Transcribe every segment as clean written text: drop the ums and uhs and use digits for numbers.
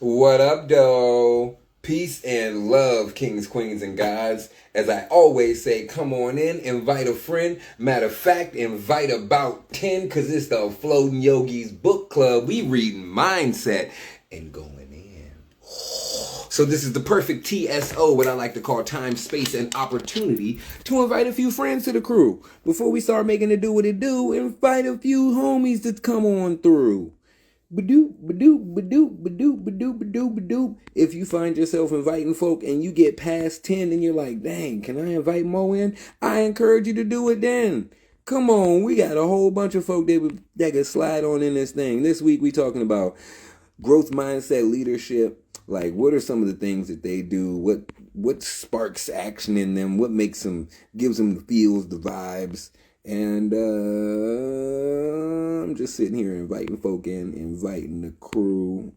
What up, though? Peace and love, kings, queens, and gods. As I always say, come on in, invite a friend. Matter of fact, invite about 10, because it's the Floating Yogis book club. We reading mindset and going in. So this is the perfect TSO, what I like to call time, space, and opportunity to invite a few friends to the crew. Before we start making it do what it do, invite a few homies to come on through. Ba-doop, ba-doop, ba-doop, ba-doop, ba-doop, ba-doop, ba-doop. If you find yourself inviting folk and you get past 10 and you're like, dang, can I invite Mo in? I encourage you to do it then. Come on, we got a whole bunch of folk that can slide on in this thing. This week we talking about growth mindset leadership. Like, what are some of the things that they do? What sparks action in them? What makes them, gives them the feels, the vibes? And I'm just sitting here inviting folk in, inviting the crew.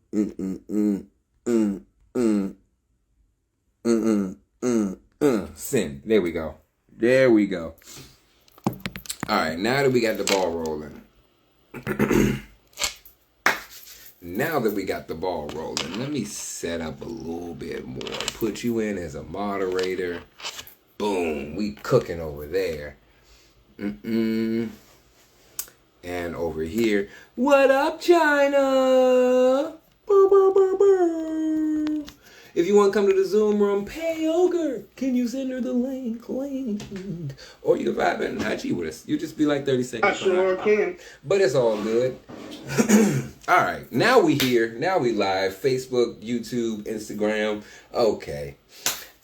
Send. There we go. There we go. All right, now that we got the ball rolling. Now that we got the ball rolling, let me set up a little bit more. Put you in as a moderator. Boom, we cooking over there. And over here, what up, China? Burr, burr, burr, burr. If you want to come to the Zoom room, pay Ogre. Can you send her the link? Or you can vibe in IG with us. You just be like 30 seconds. I sure can. But it's all good. All right, now we here. Now we live. Facebook, YouTube, Instagram. Okay.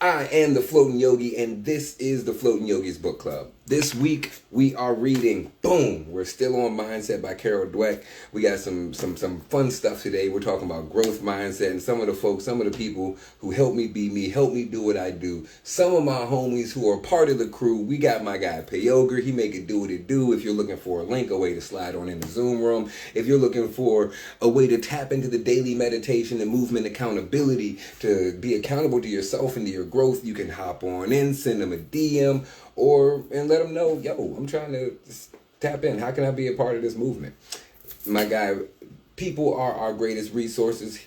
I am the Floating Yogi, and this is the Floating Yogis book club. This week we are reading, boom, we're still on Mindset by Dweck. We got some fun stuff today. We're talking about growth mindset and some of the folks, some of the people who help me be me, help me do what I do. Some of my homies who are part of the crew. We got my guy Payoger. He make it do what it do. If you're looking for a link, a way to slide on in the Zoom room. If you're looking for a way to tap into the daily meditation and movement accountability to be accountable to yourself and to your growth, you can hop on in, send them a DM, and let them know, yo, I'm trying to tap in. How can I be a part of this movement? My guy, people are our greatest resources.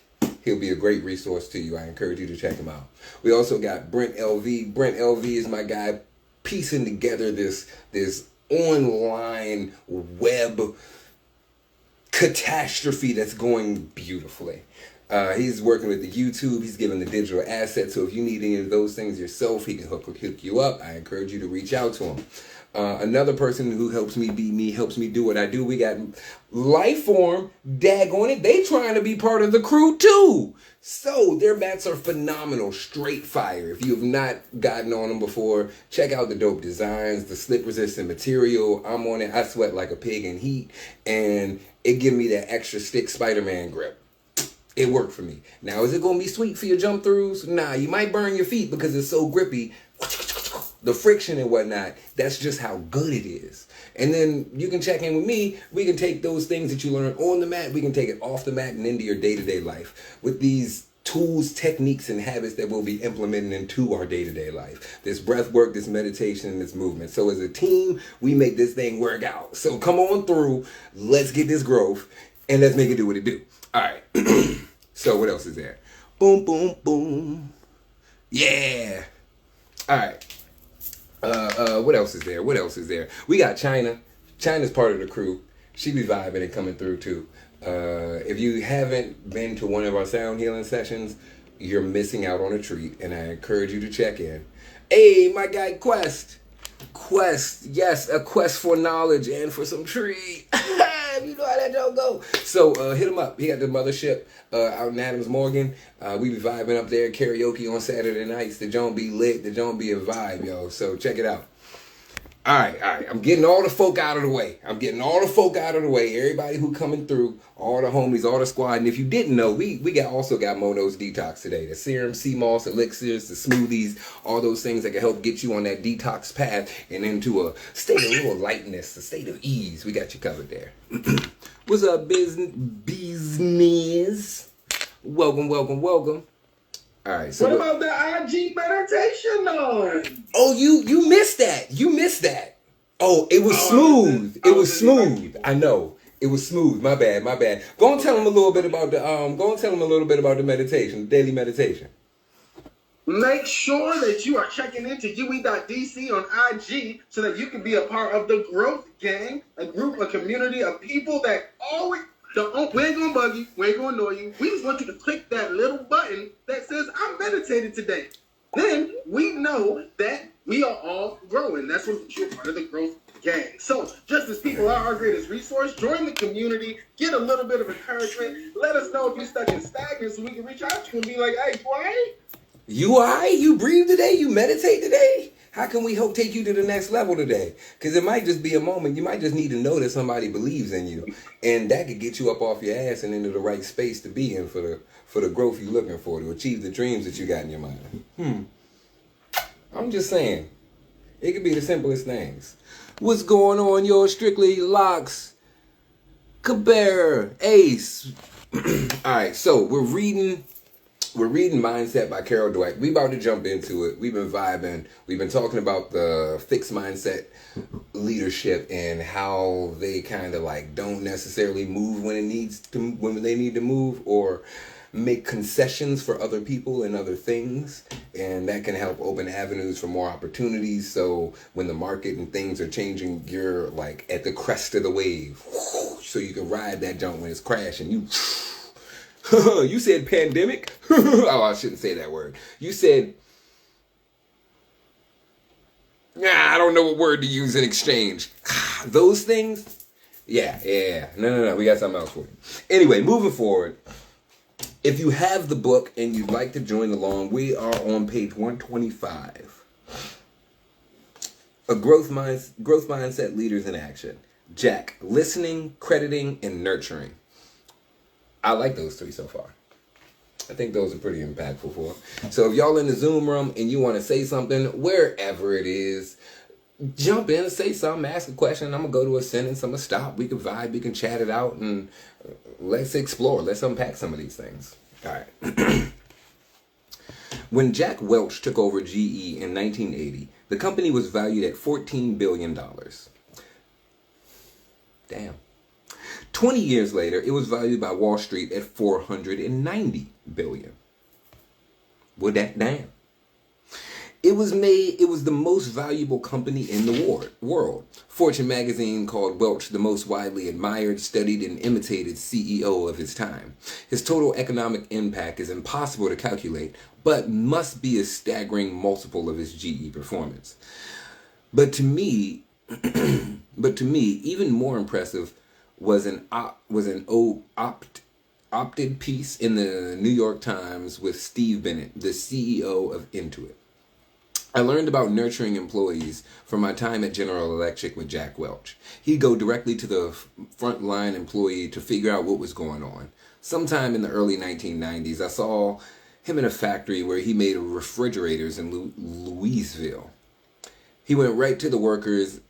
He'll be a great resource to you. I encourage you to check him out. We also got Brent LV. Brent LV is my guy piecing together this online web catastrophe that's going beautifully. He's working with the YouTube. He's giving the digital assets. So if you need any of those things yourself, he can hook you up. I encourage you to reach out to him. Another person who helps me be me, helps me do what I do. We got Lifeform, daggone it. They trying to be part of the crew too. So their mats are phenomenal, straight fire. If you have not gotten on them before, check out the dope designs, the slip resistant material. I'm on it. I sweat like a pig in heat, and it give me that extra stick Spider-Man grip. It worked for me. Now, is it going to be sweet for your jump throughs? Nah, you might burn your feet because it's so grippy. The friction and whatnot, that's just how good it is. And then you can check in with me. We can take those things that you learn on the mat, we can take it off the mat and into your day-to-day life with these tools, techniques, and habits that we'll be implementing into our day-to-day life. This breath work, this meditation, and this movement. So as a team, we make this thing work out. So come on through. Let's get this growth, and let's make it do what it do. All right. So what else is there? Boom, boom, boom. Yeah. All right. What else is there? What else is there? We got China. China's part of the crew. She be vibing and coming through too. If you haven't been to one of our sound healing sessions, you're missing out on a treat, and I encourage you to check in. Hey, my guy Quest. Quest, yes, a quest for knowledge and for some treat. You know how that don't go. So hit him up. He got the mothership out in Adams Morgan. We be vibing up there, karaoke on Saturday nights. The joint be lit. The joint be a vibe, yo. So check it out. All right. I'm getting all the folk out of the way. Everybody who coming through, all the homies, all the squad. And if you didn't know, we also got Mono's Detox today. The serum, sea moss, elixirs, the smoothies, all those things that can help get you on that detox path and into a state of little lightness, a state of ease. We got you covered there. What's up, business? Welcome. All right. So what about the IG meditation on? Oh, you missed that. Oh, it was smooth. It was smooth. I know. It was smooth. My bad. My bad. Go and tell them a little bit about the Go and tell them a little bit about the meditation, the daily meditation. Make sure that you are checking into UE.DC on IG so that you can be a part of the Growth Gang, a group, a community of people that always don't. We ain't gonna bug you. We ain't gonna annoy you. We just want you to click that little button that says "I meditated today." Then we know that we are all growing. That's what you're part of the Growth Gang. So, just as people are our greatest resource, join the community, get a little bit of encouragement. Let us know if you're stuck in stagnant so we can reach out to you and be like, "Hey, you alright? You alright? You breathe today? You meditate today? How can we help take you to the next level today? Because it might just be a moment. You might just need to know that somebody believes in you, and that could get you up off your ass and into the right space to be in for the growth you're looking for, to achieve the dreams that you got in your mind. I'm just saying, it could be the simplest things. What's going on, yo? Strictly Locks, Caber, Ace. All right, so we're reading Mindset by Carol Dweck. We about to jump into it. We've been vibing. We've been talking about the fixed mindset leadership and how they kind of like don't necessarily move when they need to move, or make concessions for other people and other things, and that can help open avenues for more opportunities. So when the market and things are changing, you're like at the crest of the wave, so you can ride that jump when it's crashing. You said pandemic? Oh, I shouldn't say that word. You said, I don't know what word to use in exchange. Those things? Yeah. No. We got something else for you. Anyway, moving forward. If you have the book and you'd like to join along, we are on page 125. A growth mindset leaders in action. Jack, listening, crediting, and nurturing. I like those three so far. I think those are pretty impactful for them. So if y'all in the Zoom room and you want to say something, wherever it is, jump in and say something, ask a question. I'm going to go to a sentence. I'm going to stop. We can vibe. We can chat it out, and let's explore. Let's unpack some of these things. All right. When Jack Welch took over GE in 1980, the company was valued at $14 billion. Damn. 20 years later, it was valued by Wall Street at $490 billion. Well, damn. It was the most valuable company in the world. Fortune magazine called Welch the most widely admired, studied, and imitated CEO of his time. His total economic impact is impossible to calculate, but must be a staggering multiple of his GE performance. But to me, even more impressive was an opted piece in the New York Times with Steve Bennett, the CEO of Intuit. I learned about nurturing employees from my time at General Electric with Jack Welch. He'd go directly to the frontline employee to figure out what was going on. Sometime in the early 1990s, I saw him in a factory where he made refrigerators in Louisville. He went right to the workers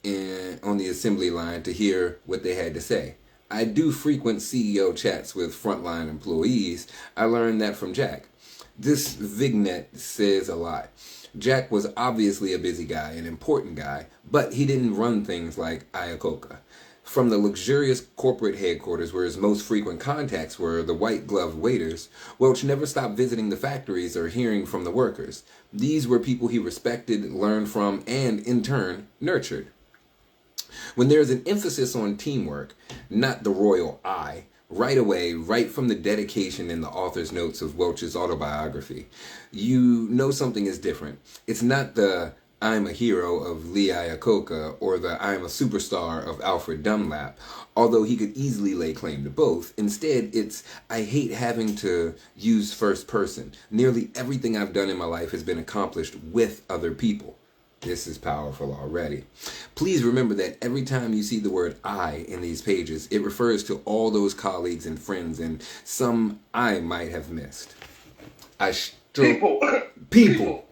on the assembly line to hear what they had to say. I do frequent CEO chats with frontline employees. I learned that from Jack. This vignette says a lot. Jack was obviously a busy guy, an important guy, but he didn't run things like Iacocca. From the luxurious corporate headquarters where his most frequent contacts were the white-gloved waiters, Welch never stopped visiting the factories or hearing from the workers. These were people he respected, learned from, and, in turn, nurtured. When there's an emphasis on teamwork, not the royal I, right away, right from the dedication in the author's notes of Welch's autobiography, you know something is different. It's not the I'm a hero of Lee Iacocca or the I'm a superstar of Alfred Dunlap, although he could easily lay claim to both. Instead, it's I hate having to use first person. Nearly everything I've done in my life has been accomplished with other people. This is powerful already. Please remember that every time you see the word I in these pages, it refers to all those colleagues and friends and some I might have missed. People.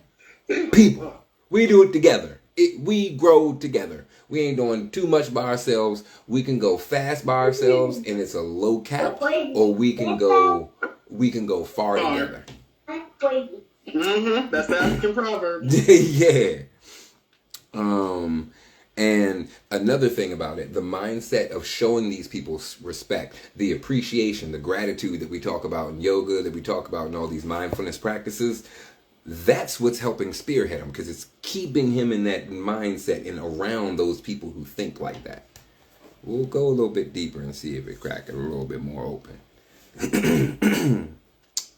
We do it together. We grow together. We ain't doing too much by ourselves. We can go fast by ourselves and it's a low cap, or we can go far together. That's the African proverb. Yeah. And another thing about it, the mindset of showing these people respect, the appreciation, the gratitude that we talk about in yoga, that we talk about in all these mindfulness practices, that's what's helping spearhead him, because it's keeping him in that mindset and around those people who think like that. We'll go a little bit deeper and see if it crack it a little bit more open.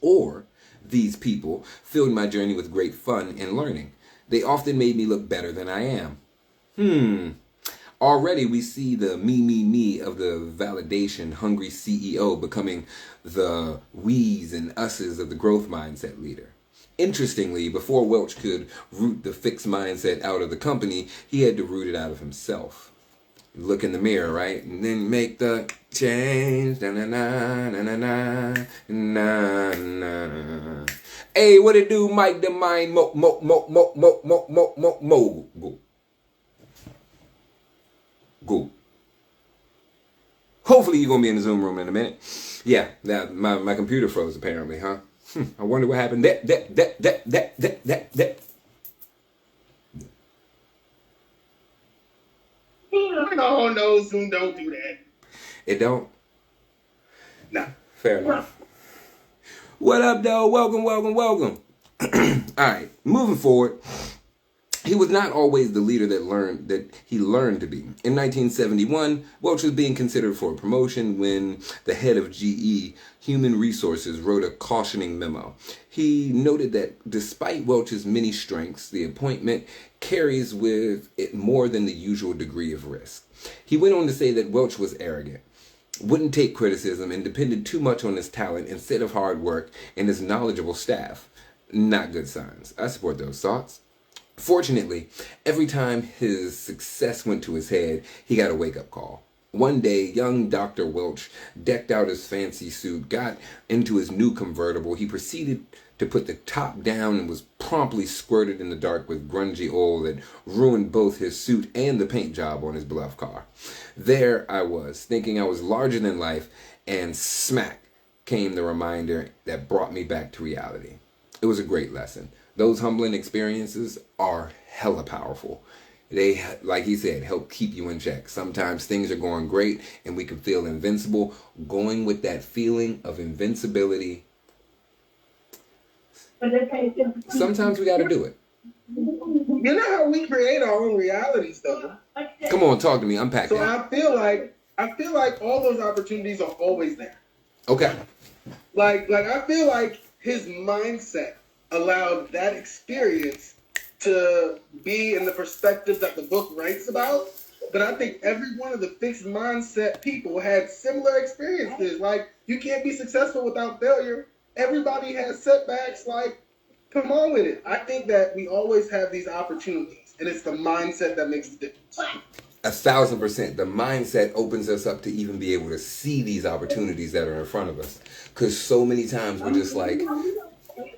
Or these people filled my journey with great fun and learning. They often made me look better than I am. Already we see the me of the validation hungry CEO becoming the we's and us's of the growth mindset leader. Interestingly, before Welch could root the fixed mindset out of the company, he had to root it out of himself. Look in the mirror, right? And then make the change. Na na na na na na na na. Hey, what it do, Mike the Mind Mogul? Go. Hopefully you're gonna be in the Zoom room in a minute. Yeah, that my computer froze apparently, huh? I wonder what happened. That. No, Zoom don't do that. It don't? Nah. Fair enough. What up, though? Welcome. All right, moving forward. He was not always the leader that he learned to be. In 1971, Welch was being considered for a promotion when the head of GE Human Resources wrote a cautioning memo. He noted that despite Welch's many strengths, the appointment carries with it more than the usual degree of risk. He went on to say that Welch was arrogant, wouldn't take criticism, and depended too much on his talent instead of hard work and his knowledgeable staff. Not good signs. I support those thoughts. Fortunately, every time his success went to his head, he got a wake-up call. One day, young Dr. Welch decked out his fancy suit, got into his new convertible. He proceeded to put the top down and was promptly squirted in the dark with grungy oil that ruined both his suit and the paint job on his beloved car. There I was, thinking I was larger than life, and smack came the reminder that brought me back to reality. It was a great lesson. Those humbling experiences are hella powerful. They, like he said, help keep you in check. Sometimes things are going great and we can feel invincible. Going with that feeling of invincibility, sometimes we got to do it. You know how we create our own realities, though. Come on, talk to me. Unpack So that. I feel like all those opportunities are always there. Okay. Like I feel like his mindset allowed that experience to be in the perspective that the book writes about. But I think every one of the fixed mindset people had similar experiences. Like, you can't be successful without failure. Everybody has setbacks. Like, come on with it. I think that we always have these opportunities, and it's the mindset that makes the difference. 1,000%. The mindset opens us up to even be able to see these opportunities that are in front of us. Because so many times we're just like,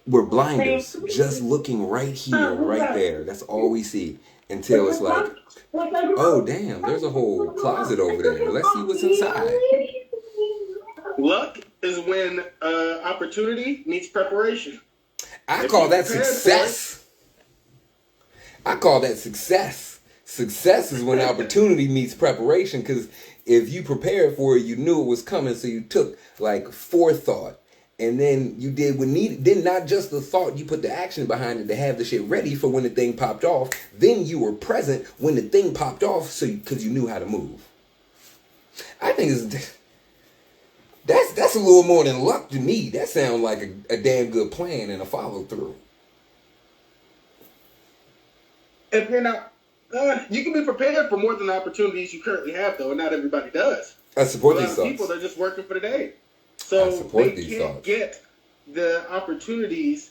we're blinders, just looking right here, right there. That's all we see until it's like, oh, damn, there's a whole closet over there. Let's see what's inside. Luck is when opportunity meets preparation. I call that success. I call that success. Success is when opportunity meets preparation, because if you prepared for it, you knew it was coming, so you took like forethought. And then you did what needed. Then not just the thought, you put the action behind it to have the shit ready for when the thing popped off. Then you were present when the thing popped off, so because you knew how to move. I think that's a little more than luck to me. That sounds like a damn good plan and a follow through. If you're not, you can be prepared for more than the opportunities you currently have, though, and not everybody does. I support a lot these of thoughts. People, they're just working for the day. So they can't get the opportunities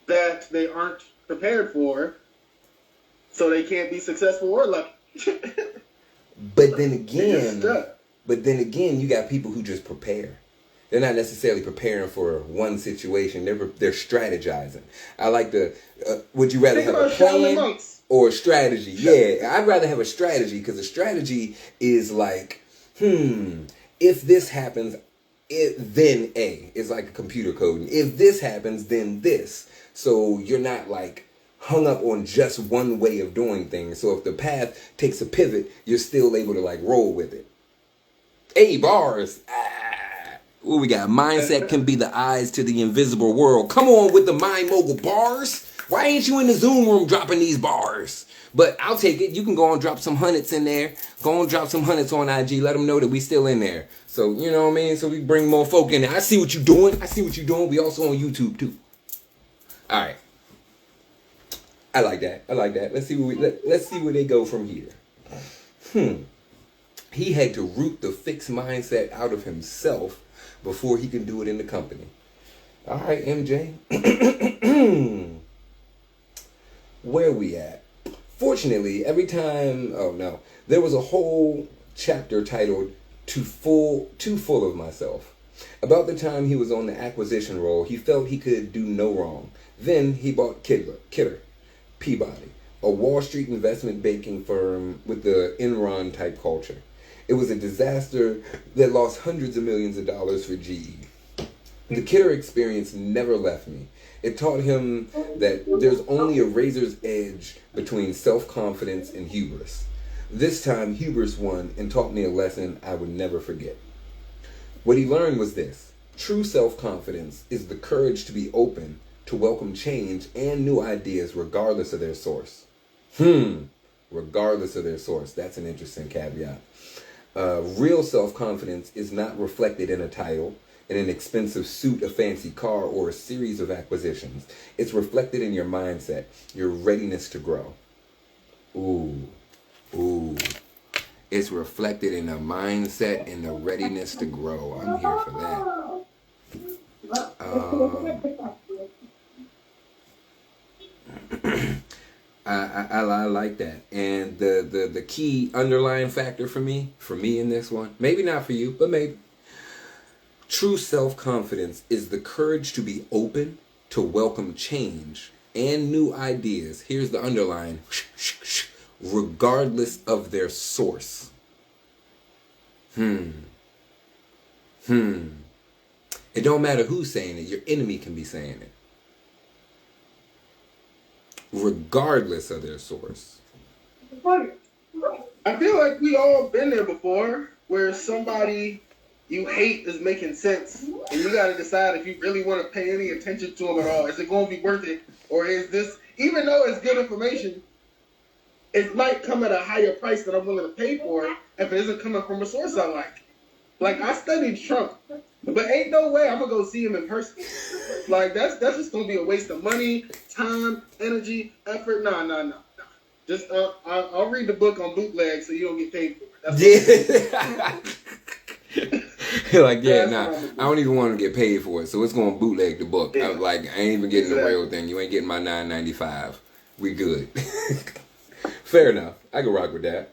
that they aren't prepared for, so they can't be successful or lucky. But then again, you got people who just prepare. They're not necessarily preparing for one situation. They're strategizing. I like to. Would you rather have a plan or a strategy? Yeah, I'd rather have a strategy, because a strategy is like, if this happens, then A. It's like a computer code. If this happens, then this. So you're not like hung up on just one way of doing things. So if the path takes a pivot, you're still able to like roll with it. Hey, bars. What we got? Mindset can be the eyes to the invisible world. Come on with the mind mogul bars. Why ain't you in the Zoom room dropping these bars? But I'll take it. You can go and drop some hundreds in there. Go and drop some hundreds on IG. Let them know that we still in there. So, you know what I mean? So we bring more folk in there. I see what you're doing. I see what you're doing. We also on YouTube too. All right. I like that. I like that. Let's see where they go from here. He had to root the fixed mindset out of himself before he can do it in the company. All right, MJ. Where we at? Fortunately, every time, there was a whole chapter titled Too Full of Myself. About the time he was on the acquisition role, he felt he could do no wrong. Then he bought Kidder Peabody, a Wall Street investment banking firm with the Enron type culture. It was a disaster that lost hundreds of millions of dollars for GE. The Kidder experience never left me. It taught him that there's only a razor's edge between self-confidence and hubris. This time, hubris won and taught me a lesson I would never forget. What he learned was this: true self-confidence is the courage to be open to welcome change and new ideas regardless of their source. Regardless of their source. That's an interesting caveat. Real self-confidence is not reflected in a title, in an expensive suit, a fancy car, or a series of acquisitions. It's reflected in your mindset, your readiness to grow. Ooh. It's reflected in a mindset and the readiness to grow. I'm here for that. I like that. And the key underlying factor for me in this one, maybe not for you, but maybe. True self-confidence is the courage to be open to welcome change and new ideas. Here's the underline, regardless of their source. It don't matter who's saying it. Your enemy can be saying it. Regardless of their source. I feel like we all been there before, where somebody you hate is making sense, and you got to decide if you really want to pay any attention to them at all. Is it going to be worth it, or is this, even though it's good information, it might come at a higher price than I'm willing to pay for it if it isn't coming from a source I like. Like, I studied Trump, but ain't no way I'm gonna go see him in person. Like, that's just gonna be a waste of money, time, energy, effort. Nah. Just I'll read the book on bootleg so you don't get paid for it. You're like, I don't even want to get paid for it, so it's going to bootleg the book. Yeah. I ain't even getting the real thing. You ain't getting my $9.95. We good. Fair enough. I can rock with that.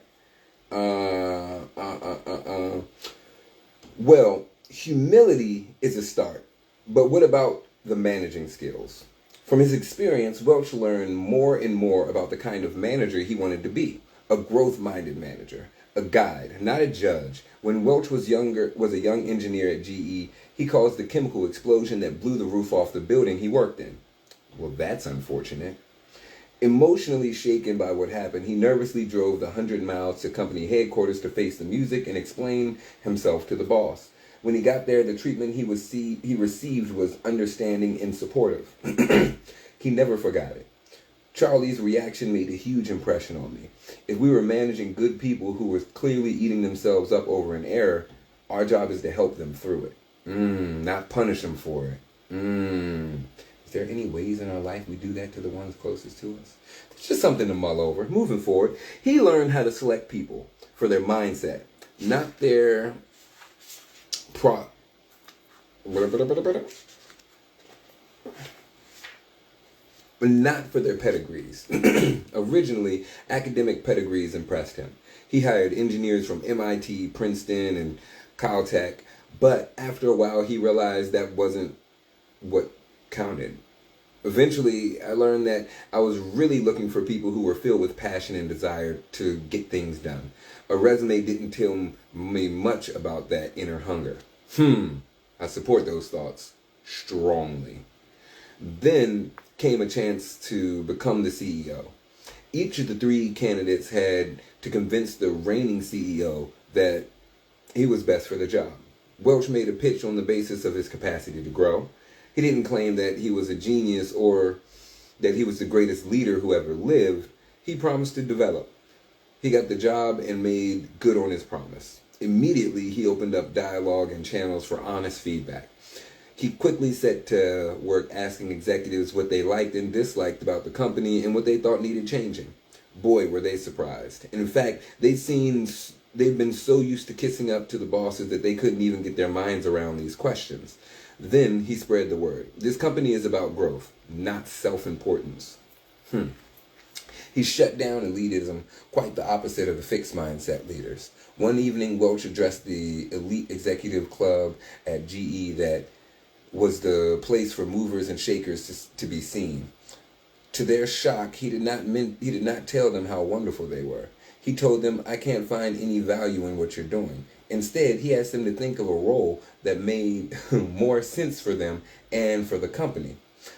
Well, humility is a start, but what about the managing skills? From his experience, Welch learned more and more about the kind of manager he wanted to be, a growth-minded manager. A guide, not a judge. When Welch was a young engineer at GE, he caused the chemical explosion that blew the roof off the building he worked in. Well, that's unfortunate. Emotionally shaken by what happened, he nervously drove the 100 miles to company headquarters to face the music and explain himself to the boss. When he got there, the treatment he received was understanding and supportive. He never forgot it. Charlie's reaction made a huge impression on me. If we were managing good people who were clearly eating themselves up over an error, our job is to help them through it. Not punish them for it. Is there any ways in our life we do that to the ones closest to us? It's just something to mull over. Moving forward, he learned how to select people for their mindset, not their but not for their pedigrees. Originally, academic pedigrees impressed him. He hired engineers from MIT, Princeton, and Caltech, but after a while he realized that wasn't what counted. Eventually, I learned that I was really looking for people who were filled with passion and desire to get things done. A resume didn't tell me much about that inner hunger. I support those thoughts strongly. Then came a chance to become the CEO. Each of the three candidates had to convince the reigning CEO that he was best for the job. Welch made a pitch on the basis of his capacity to grow. He didn't claim that he was a genius or that he was the greatest leader who ever lived. He promised to develop. He got the job and made good on his promise. Immediately, he opened up dialogue and channels for honest feedback. He quickly set to work asking executives what they liked and disliked about the company and what they thought needed changing. Boy, were they surprised. In fact, they'd been so used to kissing up to the bosses that they couldn't even get their minds around these questions. Then he spread the word. This company is about growth, not self-importance. He shut down elitism, quite the opposite of the fixed mindset leaders. One evening, Welch addressed the elite executive club at GE that was the place for movers and shakers to be seen. To their shock, he did not tell them how wonderful they were. He told them, "I can't find any value in what you're doing." Instead, he asked them to think of a role that made more sense for them and for the company.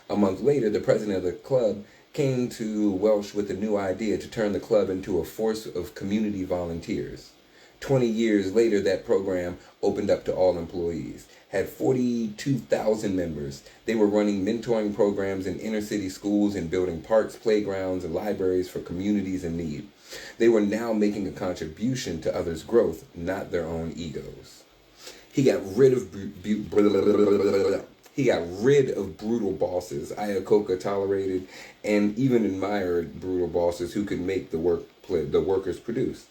A month later, the president of the club came to Welch with a new idea to turn the club into a force of community volunteers. 20 years later, that program opened up to all employees, had 42,000 members. They were running mentoring programs in inner city schools and building parks, playgrounds, and libraries for communities in need. They were now making a contribution to others' growth, not their own egos. He got rid of brutal bosses. Iacocca tolerated and even admired brutal bosses who could make the workers produce.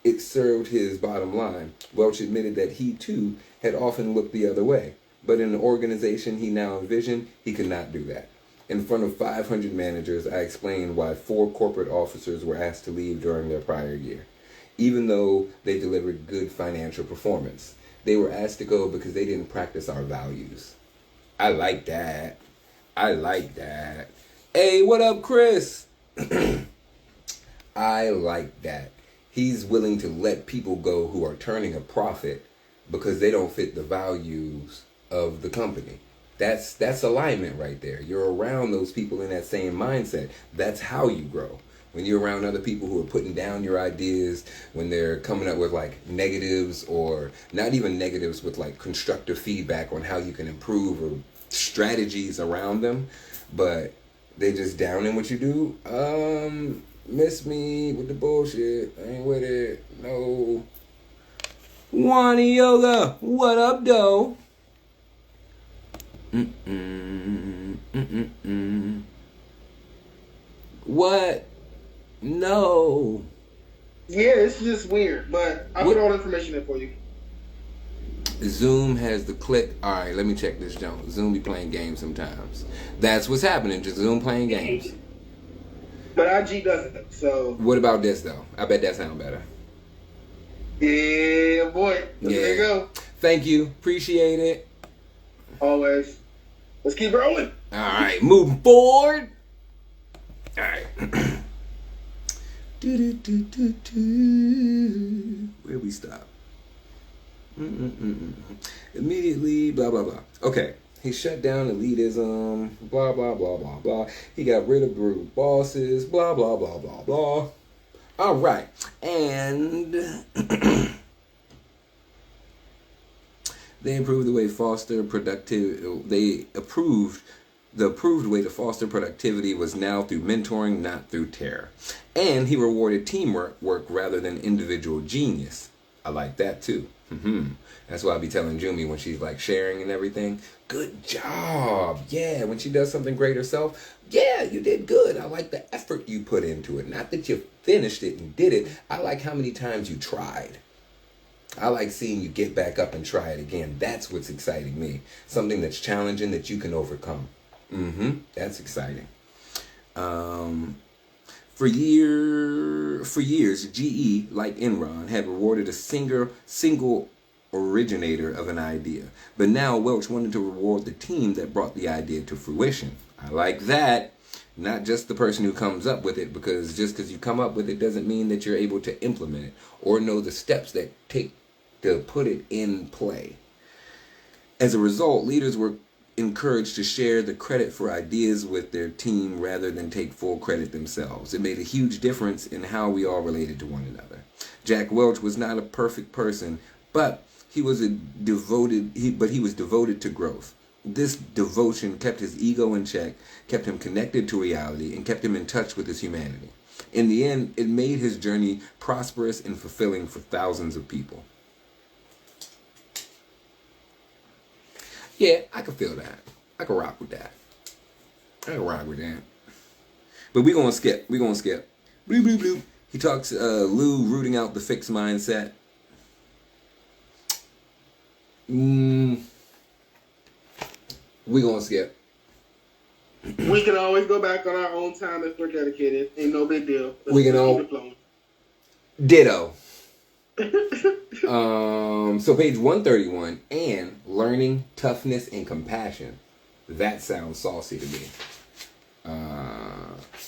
It served his bottom line. Welch admitted that he, too, had often looked the other way. But in the organization he now envisioned, he could not do that. In front of 500 managers, I explained why 4 corporate officers were asked to leave during their prior year. Even though they delivered good financial performance, they were asked to go because they didn't practice our values. I like that. I like that. Hey, what up, Chris? I like that. He's willing to let people go who are turning a profit because they don't fit the values of the company. That's alignment right there. You're around those people in that same mindset. That's how you grow. When you're around other people who are putting down your ideas, when they're coming up with like negatives or not even negatives with like constructive feedback on how you can improve or strategies around them, but they just down in what you do. Miss me with the bullshit. I ain't with it. No. Wani Yoga, what up, though? What? No. Yeah, it's just weird, but I put all the information in for you. Zoom has the click. All right, let me check this junk. Zoom be playing games sometimes. That's what's happening. Just Zoom playing games. But IG doesn't. So. What about this though? I bet that sounds better. Yeah, boy. There you go. Thank you. Appreciate it. Always. Let's keep rolling. All right, moving forward. All right. Where we stop? Immediately, blah, blah, blah. Okay. He shut down elitism, blah, blah, blah, blah, blah. He got rid of brutal bosses, blah, blah, blah, blah, blah. All right. And they improved the way the approved way to foster productivity was now through mentoring, not through terror. And he rewarded teamwork rather than individual genius. I like that too. That's why I be telling Jumi when she's like sharing and everything. Good job. Yeah, when she does something great herself. Yeah, you did good. I like the effort you put into it. Not that you finished it and did it. I like how many times you tried. I like seeing you get back up and try it again. That's what's exciting me. Something that's challenging that you can overcome. That's exciting. For years, GE, like Enron, had rewarded a single originator of an idea. But now Welch wanted to reward the team that brought the idea to fruition. I like that. Not just the person who comes up with it, because just because you come up with it doesn't mean that you're able to implement it or know the steps that take to put it in play. As a result, leaders were encouraged to share the credit for ideas with their team rather than take full credit themselves. It made a huge difference in how we all related to one another. Jack Welch was not a perfect person, but he was devoted to growth. This devotion kept his ego in check, kept him connected to reality, and kept him in touch with his humanity. In the end, it made his journey prosperous and fulfilling for thousands of people. Yeah, I can feel that. I can rock with that. But we're going to skip. Bloop, bloop, bloop. He talks Lou rooting out the fixed mindset. We're going to skip. We can always go back on our own time if we're dedicated. Ain't no big deal. We can all... Ditto. So page 131, and learning toughness and compassion. That sounds saucy to me.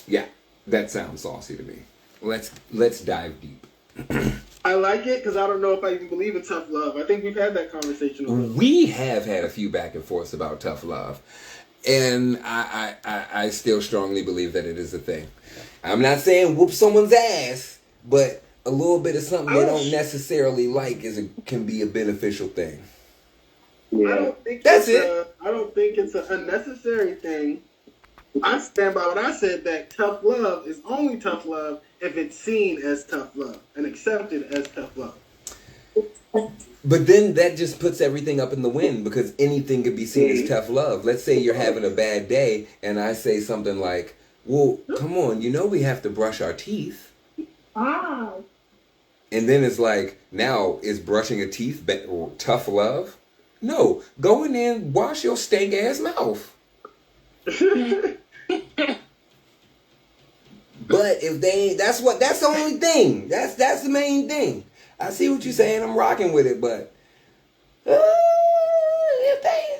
Yeah, that sounds saucy to me. Let's dive deep. I like it because I don't know if I even believe in tough love. I think we've had that conversation already. We have had a few back and forths about tough love. And I still strongly believe that it is a thing. I'm not saying whoop someone's ass, but a little bit of something they don't necessarily like can be a beneficial thing. Yeah. I don't think it's an unnecessary thing. I stand by what I said, that tough love is only tough love if it's seen as tough love and accepted as tough love. But then that just puts everything up in the wind, because anything could be seen as tough love. Let's say you're having a bad day and I say something like, well, come on, we have to brush our teeth. Wow. And then it's like, now is brushing a teeth tough love? No, go in there and wash your stank ass mouth. But if they, that's the only thing. That's the main thing. I see what you're saying. I'm rocking with it, but if they,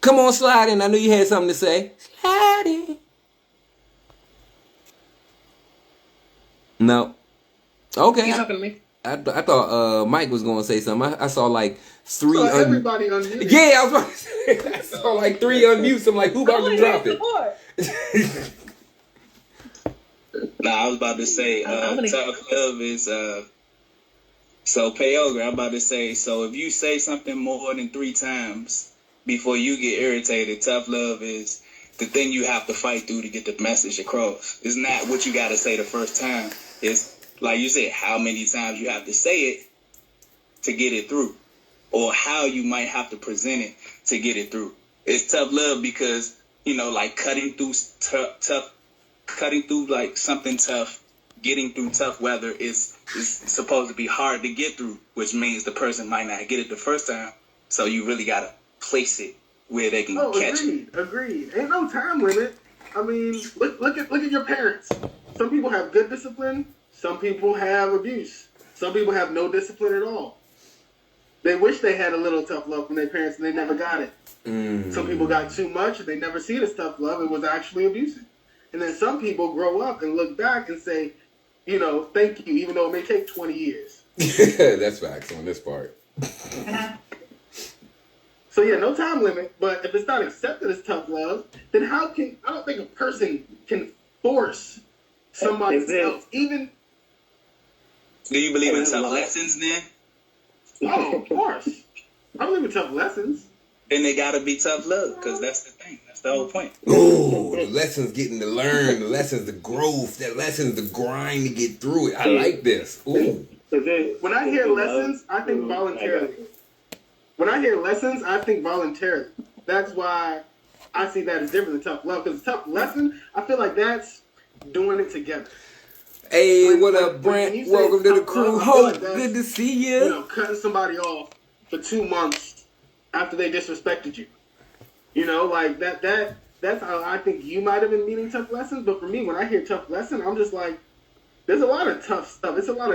come on, slide in. I knew you had something to say. Slide in. No. Okay. You talking to me? I thought Mike was going to say something. I saw like three. Everybody unmute. Yeah, I was about to say. I saw like 3 unmutes. I'm like, who about to drop it? Nah, I was about to say, tough love is, so Payoga, I'm about to say, so if you say something more than 3 times before you get irritated, tough love is the thing you have to fight through to get the message across. It's not what you got to say the first time. It's, like you said, how many times you have to say it to get it through, or how you might have to present it to get it through. It's tough love because, like cutting through like something tough, getting through tough weather is supposed to be hard to get through, which means the person might not get it the first time. So you really got to place it where they can catch it. Agreed. Ain't no time limit. I mean, look at your parents. Some people have good discipline. Some people have abuse. Some people have no discipline at all. They wish they had a little tough love from their parents and they never got it. Some people got too much and they never see it as tough love. It was actually abusive. And then some people grow up and look back and say, thank you, even though it may take 20 years. That's facts on this part. So yeah, no time limit. But if it's not accepted as tough love, then I don't think a person can force somebody else. Even. Do you believe in tough lessons then? Oh, of course. I believe in tough lessons. Then they gotta be tough love, because that's the thing. That's the whole point. Ooh, the lessons getting to learn, the lessons the growth, the lessons the grind to get through it. I like this. Ooh. When I hear lessons, I think voluntarily. That's why I see that as different than tough love. Because tough lesson, I feel like that's doing it together. Hey, what up, Brent? Welcome to the crew. Hope, good to see you. Cutting somebody off for 2 months after they disrespected you. Like that's how I think you might have been meaning tough lessons. But for me, when I hear tough lesson, I'm just like, there's a lot of tough stuff. It's a lot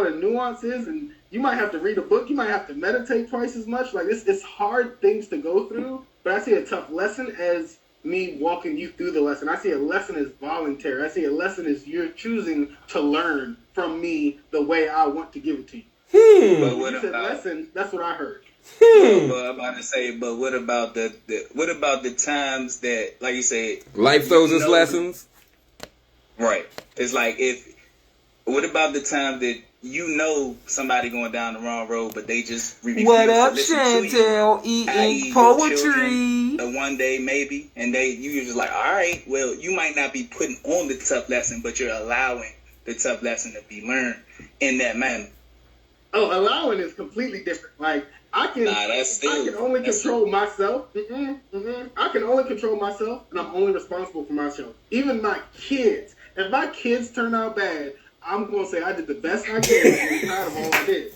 of nuances, and you might have to read a book. You might have to meditate twice as much. Like it's hard things to go through. But I see a tough lesson as me walking you through the lesson. I see a lesson as voluntary. I see a lesson as you're choosing to learn from me the way I want to give it to you. But what You said about lesson. That's what I heard. But I'm about to say, but what about the times that, like you said, Life throws us lessons. Right. It's like what about the time that somebody going down the wrong road, but they just refuse What to up, listen Chantel? to you? Eating Your poetry. children, one day maybe, and you're just like, all right, well, you might not be putting on the tough lesson, but you're allowing the tough lesson to be learned in that manner. Oh, allowing is completely different. Like I can only control myself. I can only control myself, and I'm only responsible for myself. Even my kids. If my kids turn out bad, I'm gonna say I did the best I could and I'm proud of all I did.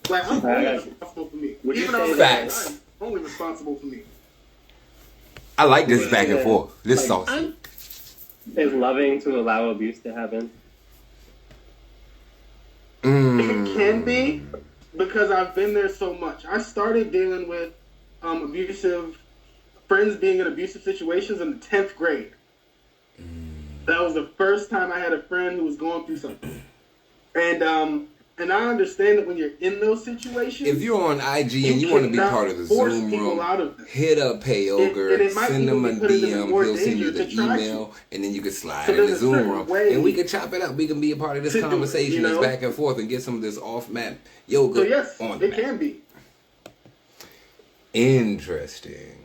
Like I'm only responsible for me. Even though I'm only responsible for me. I like this back and forth. This saucy. Is loving to allow abuse to happen? It can be, because I've been there so much. I started dealing with abusive friends being in abusive situations in the 10th grade. That was the first time I had a friend who was going through something. And I understand that when you're in those situations, if you're on IG and you want to be part of the Zoom room, hit up Payoga, send him a DM, he'll send you the email, and then you can slide in the Zoom room. And we can chop it up. We can be a part of this conversation that's back and forth and get some of this off-map yoga on the map. It can be. Interesting.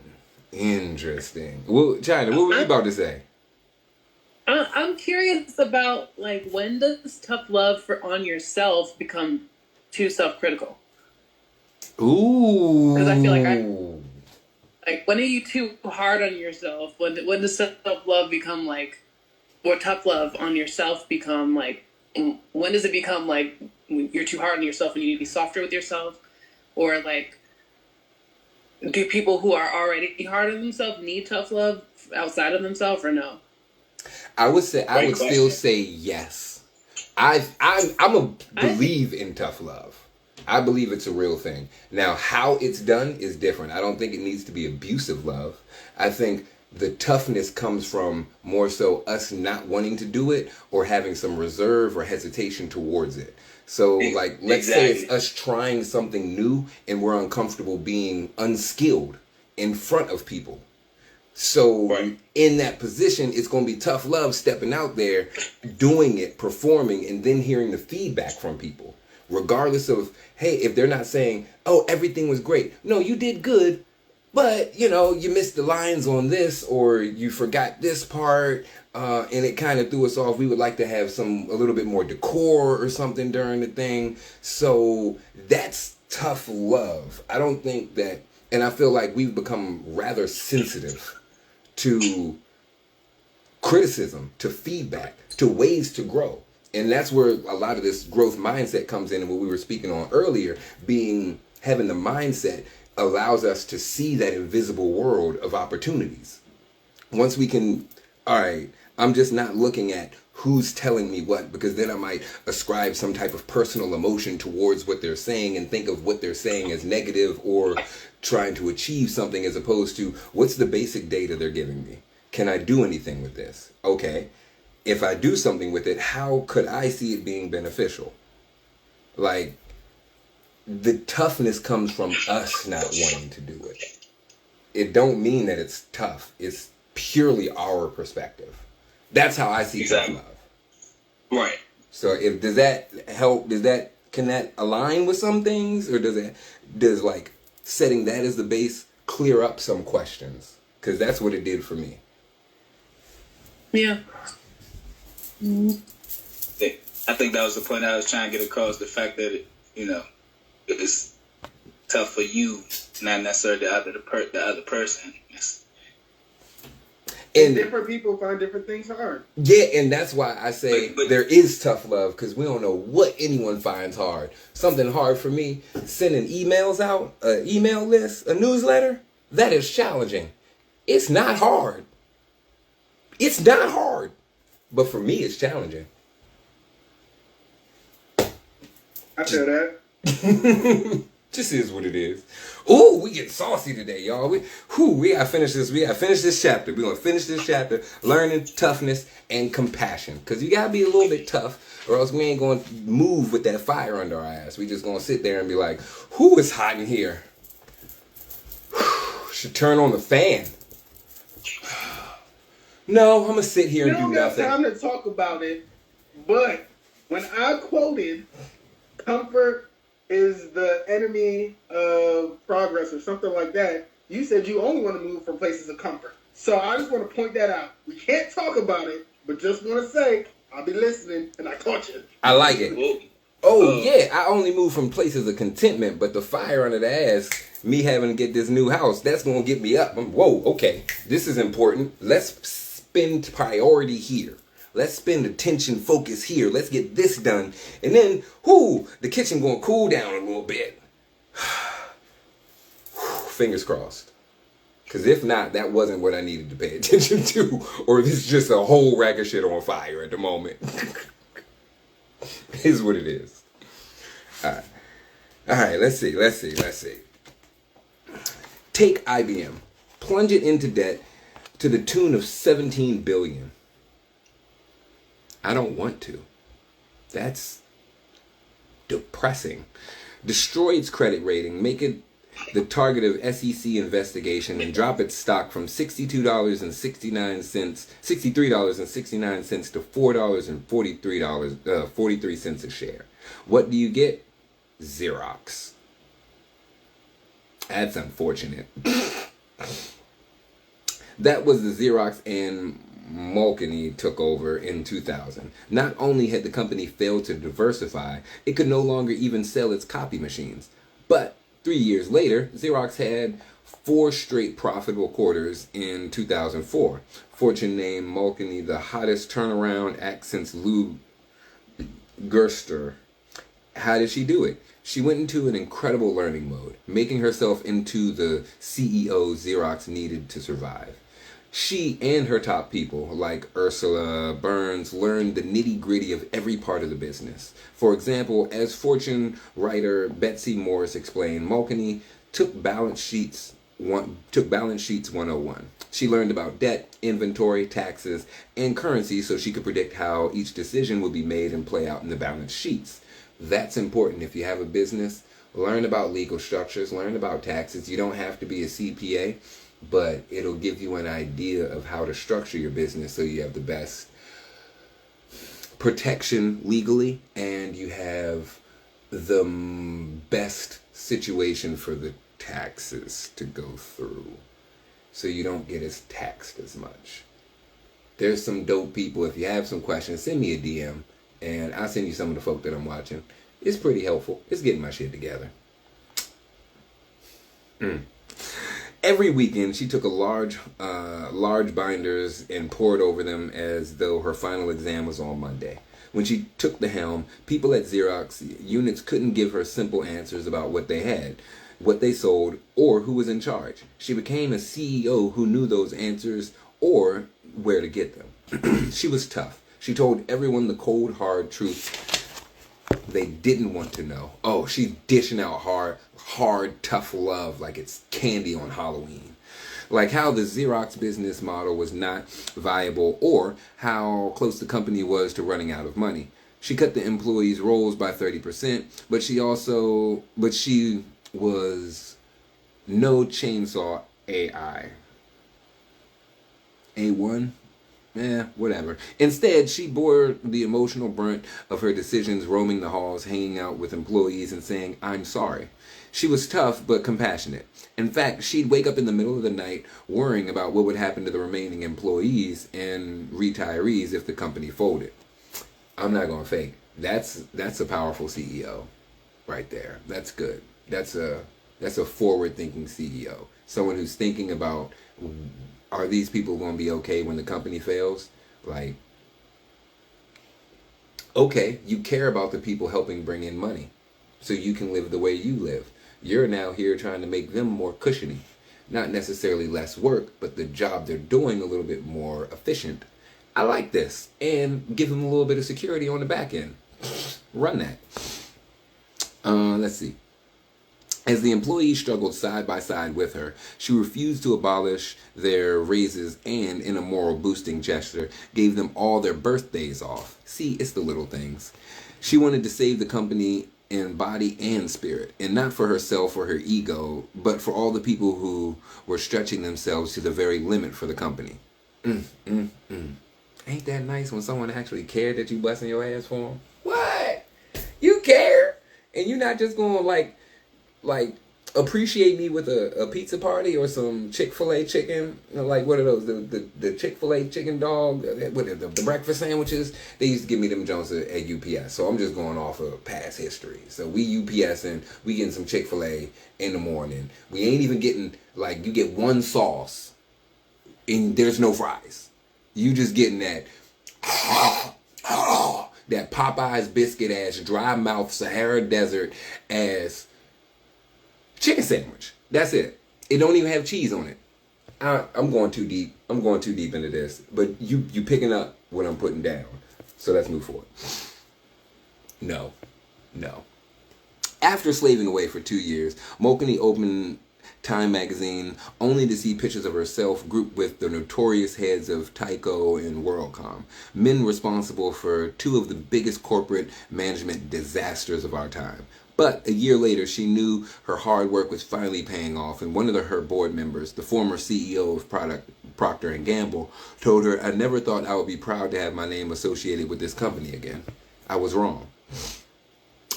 Well, China, what were you about to say? I'm curious about, like, when does tough love on yourself become too self-critical? Ooh. Because I feel like when are you too hard on yourself? When does self-love become like, or tough love on yourself become like, when does it become like you're too hard on yourself and you need to be softer with yourself? Or like, do people who are already hard on themselves need tough love outside of themselves or no? I would still say yes. I'm a believe in tough love. I believe it's a real thing. Now, how it's done is different. I don't think it needs to be abusive love. I think the toughness comes from more so us not wanting to do it or having some reserve or hesitation towards it. So, like, let's say it's us trying something new and we're uncomfortable being unskilled in front of people. So in that position, it's going to be tough love stepping out there, doing it, performing, and then hearing the feedback from people. Regardless of, hey, if they're not saying, oh, everything was great. No, you did good, but, you know, you missed the lines on this or you forgot this part and it kind of threw us off. We would like to have a little bit more decor or something during the thing. So that's tough love. I don't think that, and I feel like we've become rather sensitive to criticism, to feedback, to ways to grow. And that's where a lot of this growth mindset comes in, and what we were speaking on earlier, having the mindset allows us to see that invisible world of opportunities. Once we can, all right, I'm just not looking at who's telling me what, because then I might ascribe some type of personal emotion towards what they're saying and think of what they're saying as negative or trying to achieve something, as opposed to what's the basic data they're giving me? Can I do anything with this? Okay. If I do something with it, how could I see it being beneficial? Like, the toughness comes from us not wanting to do it. It don't mean that it's tough. It's purely our perspective. That's how I see tough love. Right. So does that help? Can that align with some things, or does like setting that as the base clear up some questions? Because that's what it did for me. Yeah. I think that was the point I was trying to get across. The fact that it's tough for you, not necessarily the other person. And different people find different things hard. Yeah, and that's why I say there is tough love, because we don't know what anyone finds hard. Something hard for me, sending emails out, an email list, a newsletter, that is challenging. It's not hard. It's not hard. But for me, it's challenging. I feel that. Just is what it is. Ooh, we getting saucy today, y'all. We gotta finish this. We gotta finish this chapter. We gonna finish this chapter. Learning, toughness, and compassion. Cause you gotta be a little bit tough, or else we ain't gonna move with that fire under our ass. We just gonna sit there and be like, "Who is hot in here? Should turn on the fan." No, I'm gonna sit here and do nothing. We don't got time to talk about it. But when I quoted, "Comfort is the enemy of progress," or something like that, you said you only want to move from places of comfort. So I just want to point that out. We can't talk about it, but just want to say, I'll be listening, and I caught you. I like it. Oh, yeah, I only move from places of contentment, but the fire under the ass, me having to get this new house, that's going to get me up. Whoa, okay, this is important. Let's spend priority here. Let's spend attention, focus here. Let's get this done. And then, the kitchen going to cool down a little bit. Fingers crossed. Because if not, that wasn't what I needed to pay attention to. Or this is just a whole rack of shit on fire at the moment. Is what it is. All right, let's see. Take IBM. Plunge it into debt to the tune of $17 billion. I don't want to. That's depressing. Destroy its credit rating, make it the target of SEC investigation, and drop its stock from $63.69 to $4.43 a share. What do you get? Xerox. That's unfortunate. That was the Xerox and Malkeny took over in 2000. Not only had the company failed to diversify, it could no longer even sell its copy machines. But 3 years later, Xerox had 4 straight profitable quarters in 2004. Fortune named Malkeny the hottest turnaround act since Lou Gerster. How did she do it? She went into an incredible learning mode, making herself into the CEO Xerox needed to survive. She and her top people, like Ursula Burns, learned the nitty-gritty of every part of the business. For example, as Fortune writer Betsy Morris explained, Malkeny took balance sheets 101. She learned about debt, inventory, taxes, and currency so she could predict how each decision would be made and play out in the balance sheets. That's important if you have a business. Learn about legal structures, learn about taxes. You don't have to be a CPA, but it'll give you an idea of how to structure your business so you have the best protection legally and you have the best situation for the taxes to go through so you don't get as taxed as much. There's some dope people. If you have some questions, send me a DM and I'll send you some of the folk that I'm watching. It's pretty helpful. It's getting my shit together. Every weekend, she took a large binders and pored over them as though her final exam was on Monday. When she took the helm, people at Xerox units couldn't give her simple answers about what they had, what they sold, or who was in charge. She became a CEO who knew those answers or where to get them. She was tough. She told everyone the cold, hard truth they didn't want to know. Oh, she's dishing out hard, tough love like it's candy on Halloween. Like how the Xerox business model was not viable or how close the company was to running out of money. She cut the employees' roles by 30%, but she was no chainsaw AI. A1? Whatever. Instead, she bore the emotional brunt of her decisions, roaming the halls, hanging out with employees and saying, "I'm sorry." She was tough but compassionate. In fact, she'd wake up in the middle of the night worrying about what would happen to the remaining employees and retirees if the company folded. I'm not going to fake. That's a powerful CEO right there. That's good. That's a forward-thinking CEO. Someone who's thinking about, are these people going to be okay when the company fails? Like, okay, you care about the people helping bring in money so you can live the way you live. You're now here trying to make them more cushiony. Not necessarily less work, but the job they're doing a little bit more efficient. I like this. And give them a little bit of security on the back end. Run that. Let's see. As the employees struggled side by side with her, she refused to abolish their raises and, in a moral boosting gesture, gave them all their birthdays off. See, it's the little things. She wanted to save the company in body and spirit, and not for herself or her ego, but for all the people who were stretching themselves to the very limit for the company. Ain't that nice when someone actually cared that you busting your ass for them? What? You care? And you're not just going to appreciate me with a pizza party or some Chick-fil-A chicken, like what are those, the Chick-fil-A chicken dog, what are the breakfast sandwiches? They used to give me them Jones at UPS, so I'm just going off of past history. So we UPSing, we getting some Chick-fil-A in the morning. We ain't even getting, like, you get one sauce and there's no fries. You just getting that that Popeyes biscuit ass, dry mouth Sahara Desert ass chicken sandwich. That's it. It don't even have cheese on it. I'm going too deep. I'm going too deep into this. But you picking up what I'm putting down. So let's move forward. No. After slaving away for 2 years, Mulkany opened Time magazine only to see pictures of herself grouped with the notorious heads of Tyco and WorldCom, men responsible for two of the biggest corporate management disasters of our time. But a year later, she knew her hard work was finally paying off, and one of her board members, the former CEO of Procter & Gamble, told her, "I never thought I would be proud to have my name associated with this company again. I was wrong."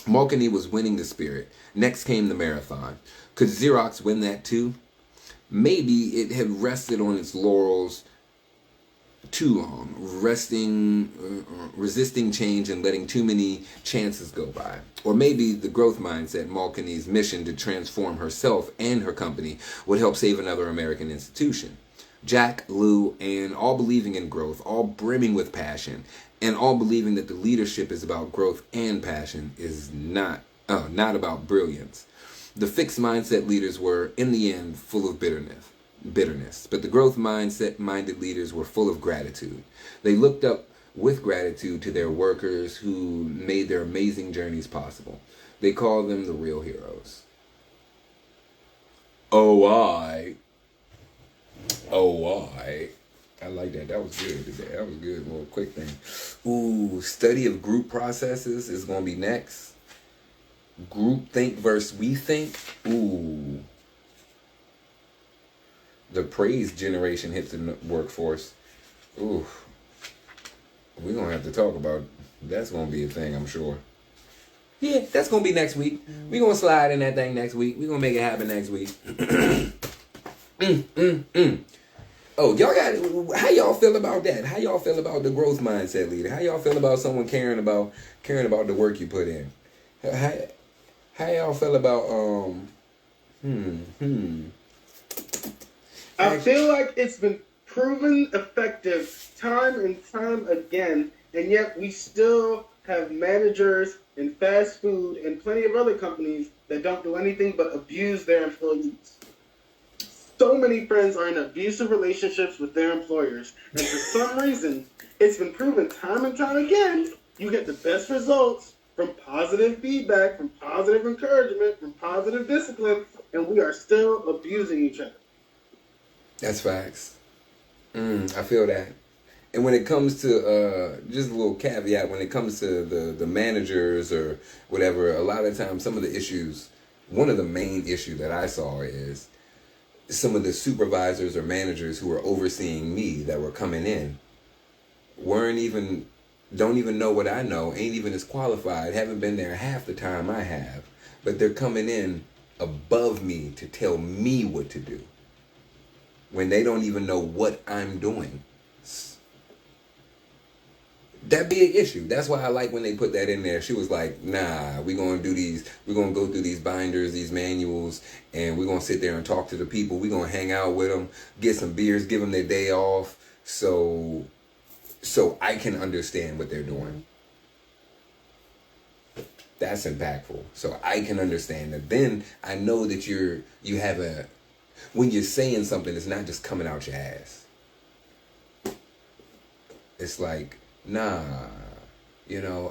Mulkany was winning the spirit. Next came the marathon. Could Xerox win that too? Maybe it had rested on its laurels too long, resisting change and letting too many chances go by. Or maybe the growth mindset, Mulkany's mission to transform herself and her company, would help save another American institution. Jack, Lou, and all believing in growth, all brimming with passion, and all believing that the leadership is about growth and passion is not about brilliance. The fixed mindset leaders were, in the end, full of bitterness. But the growth minded leaders were full of gratitude. They looked up with gratitude to their workers who made their amazing journeys possible. They called them the real heroes. I like that. That was good today. That was good. Little quick thing. Ooh, study of group processes is going to be next. Group think versus we think. Ooh. The praise generation hits the workforce. Ooh. We're going to have to talk about, that's going to be a thing, I'm sure. Yeah, that's going to be next week. We're going to slide in that thing next week. We're going to make it happen next week. Oh, y'all got, how y'all feel about that? How y'all feel about the growth mindset leader? How y'all feel about someone caring about the work you put in? How y'all feel about I feel like it's been proven effective time and time again, and yet we still have managers in fast food and plenty of other companies that don't do anything but abuse their employees. So many friends are in abusive relationships with their employers, and for some reason, it's been proven time and time again, you get the best results from positive feedback, from positive encouragement, from positive discipline, and we are still abusing each other. That's facts. I feel that. And when it comes to, just a little caveat, when it comes to the managers or whatever, a lot of times some of the issues, one of the main issues that I saw is some of the supervisors or managers who were overseeing me that were coming in don't even know what I know, ain't even as qualified, haven't been there half the time I have, but they're coming in above me to tell me what to do when they don't even know what I'm doing. That'd be an issue. That's why I like when they put that in there. She was like, nah, we're going to go through these binders, these manuals, and we're going to sit there and talk to the people. We're going to hang out with them, get some beers, give them their day off, so I can understand what they're doing. That's impactful. So I can understand that. Then I know that you have when you're saying something, it's not just coming out your ass. It's like, nah,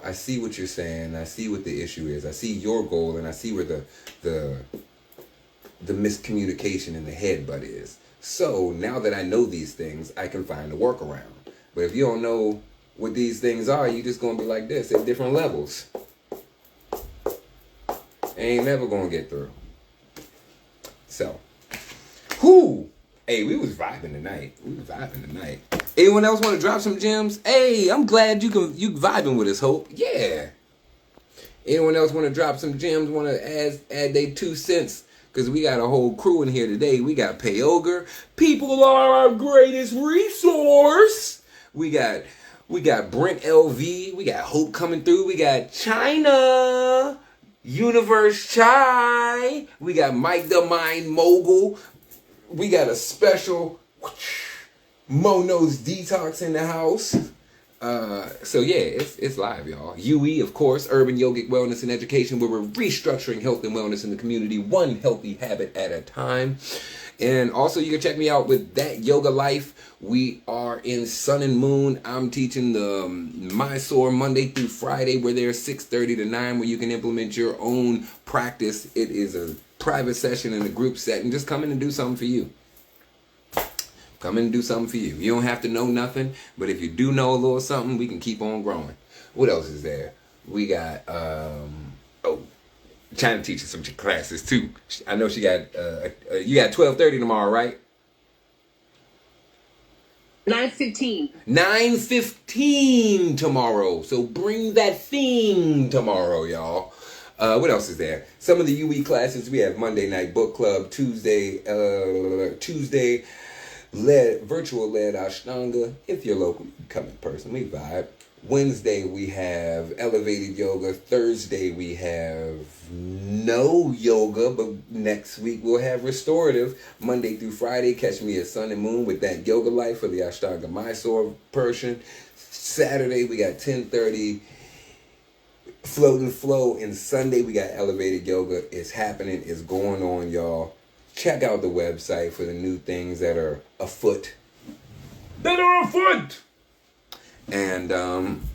I see what you're saying. I see what the issue is. I see your goal, and I see where the the miscommunication in the headbutt is. So now that I know these things, I can find a workaround. But if you don't know what these things are, you just gonna be like this at different levels. Ain't never gonna get through. So, hey, we was vibing tonight. Anyone else want to drop some gems? Hey, I'm glad you vibing with us, Hope. Yeah. Anyone else want to drop some gems? Want to add their 2 cents? Because we got a whole crew in here today. We got Payoga. People are our greatest resource. We got Brent LV. We got Hope coming through. We got China. Universe Chai. We got Mike the Mind Mogul. We got a special Mono's Detox in the house. So yeah, it's live, y'all. UE, of course, Urban Yogic Wellness and Education, where we're restructuring health and wellness in the community, one healthy habit at a time. And also, you can check me out with That Yoga Life. We are in Sun and Moon. I'm teaching the Mysore Monday through Friday. We're there 6:30 to 9, where you can implement your own practice. It is a private session and a group setting. Just come in and do something for you. Come in and do something for you. You don't have to know nothing, but if you do know a little something, we can keep on growing. What else is there? We got, China teaching some classes too. I know she got, you got 12:30 tomorrow, right? 9:15. 9:15 tomorrow. So bring that thing tomorrow, y'all. What else is there? Some of the UE classes, we have Monday Night Book Club, Tuesday, virtual led Ashtanga. If you're local, you can come in person. We vibe. Wednesday we have elevated yoga. Thursday we have no yoga, but next week we'll have restorative. Monday through Friday, catch me at Sun and Moon with That Yoga Life for the Ashtanga Mysore portion. Saturday we got 10:30 Float and Flow, and Sunday we got elevated yoga. It's happening. It's going on, y'all. Check out the website for the new things that are afoot. And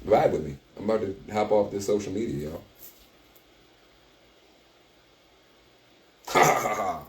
ride with me. I'm about to hop off this social media, y'all. Ha ha ha.